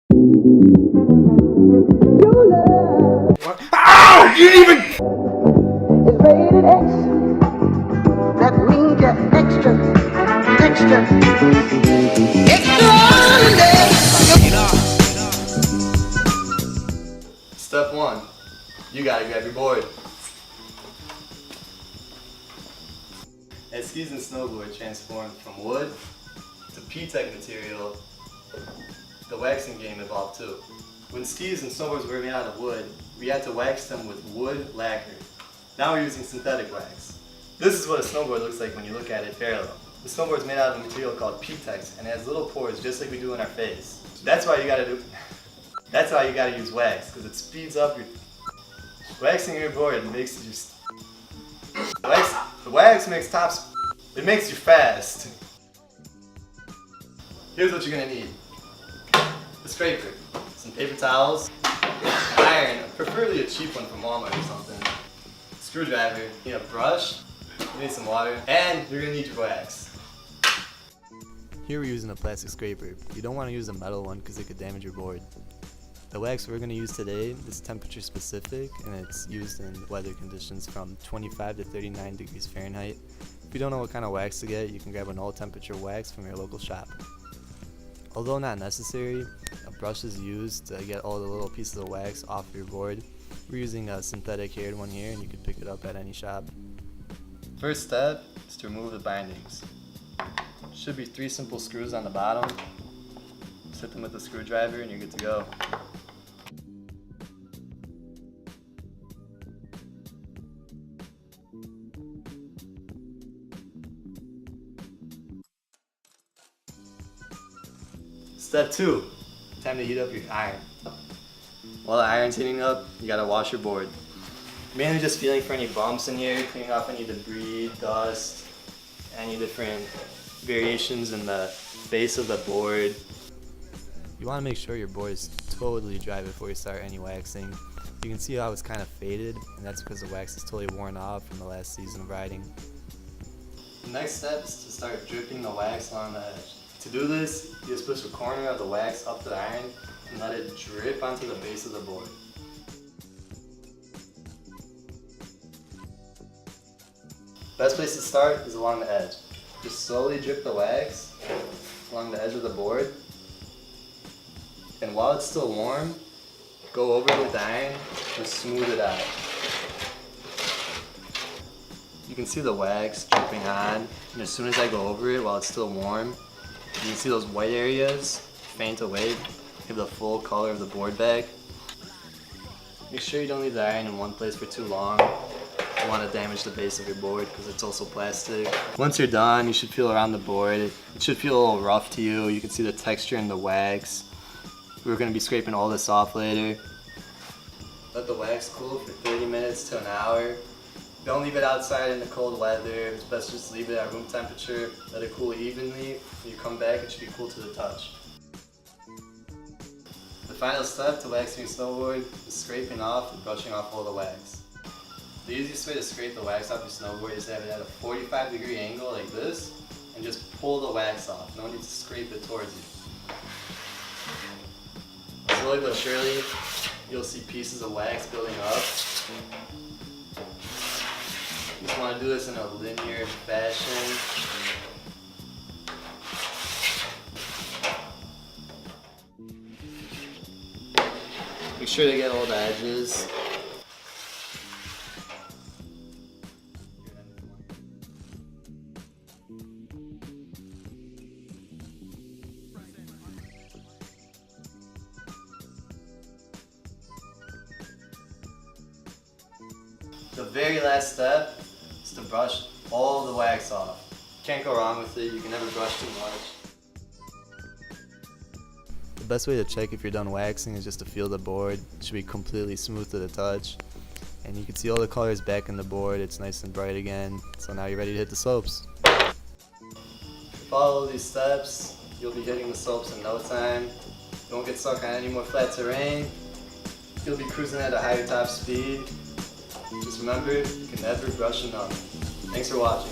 What? Ow! You didn't even... It's rated X. That means you're extra. Extraordinary. Step 1. You gotta grab your board. As skis and snowboard transformed from wood to P-Tech material, the waxing game evolved too. When skis and snowboards were made out of wood, we had to wax them with wood lacquer. Now we're using synthetic wax. This is what a snowboard looks like when you look at it parallel. The snowboard is made out of a material called P-Tech and it has little pores just like we do in our face. That's why you gotta use wax, because it speeds up your waxing your board and makes you the wax makes tops. It makes you fast. Here's what you're gonna need: a scraper, some paper towels, iron, preferably a cheap one from Walmart or something, screwdriver, you need a brush, you need some water, and you're gonna need your wax. Here we're using a plastic scraper. You don't want to use a metal one because it could damage your board. The wax we're going to use today is temperature specific and it's used in weather conditions from 25 to 39 degrees Fahrenheit. If you don't know what kind of wax to get, you can grab an all temperature wax from your local shop. Although not necessary, a brush is used to get all the little pieces of wax off your board. We're using a synthetic haired one here and you can pick it up at any shop. First step is to remove the bindings. Should be 3 simple screws on the bottom. Just hit them with a screwdriver and you're good to go. Step 2, time to heat up your iron. While the iron's heating up, you gotta wash your board. Mainly just feeling for any bumps in here, cleaning off any debris, dust, any different variations in the base of the board. You want to make sure your board is totally dry before you start any waxing. You can see how it's kind of faded, and that's because the wax is totally worn off from the last season of riding. The next step is to start dripping the wax along the edge. To do this, you just push a corner of the wax up to the iron and let it drip onto the base of the board. Best place to start is along the edge. Just slowly drip the wax along the edge of the board, and while it's still warm, go over it with the iron and smooth it out. You can see the wax dripping on, and as soon as I go over it while it's still warm, you can see those white areas faint away, give the full color of the board back. Make sure you don't leave the iron in one place for too long. You don't want to damage the base of your board because it's also plastic. Once you're done, you should feel around the board. It should feel a little rough to you. You can see the texture in the wax. We're going to be scraping all this off later. Let the wax cool for 30 minutes to an hour. Don't leave it outside in the cold weather. It's best just leave it at room temperature. Let it cool evenly. When you come back, it should be cool to the touch. The final step to waxing your snowboard is scraping off and brushing off all the wax. The easiest way to scrape the wax off your snowboard is to have it at a 45-degree angle like this and just pull the wax off. No need to scrape it towards you. Slowly but surely, you'll see pieces of wax building up. You just want to do this in a linear fashion. Make sure to get all the edges. The very last step is to brush all the wax off. Can't go wrong with it, you can never brush too much. The best way to check if you're done waxing is just to feel the board. It should be completely smooth to the touch. And you can see all the colors back in the board, it's nice and bright again. So now you're ready to hit the slopes. Follow these steps, you'll be hitting the slopes in no time. Don't get stuck on any more flat terrain. You'll be cruising at a higher top speed. Just remember, you can never brush enough. Thanks for watching.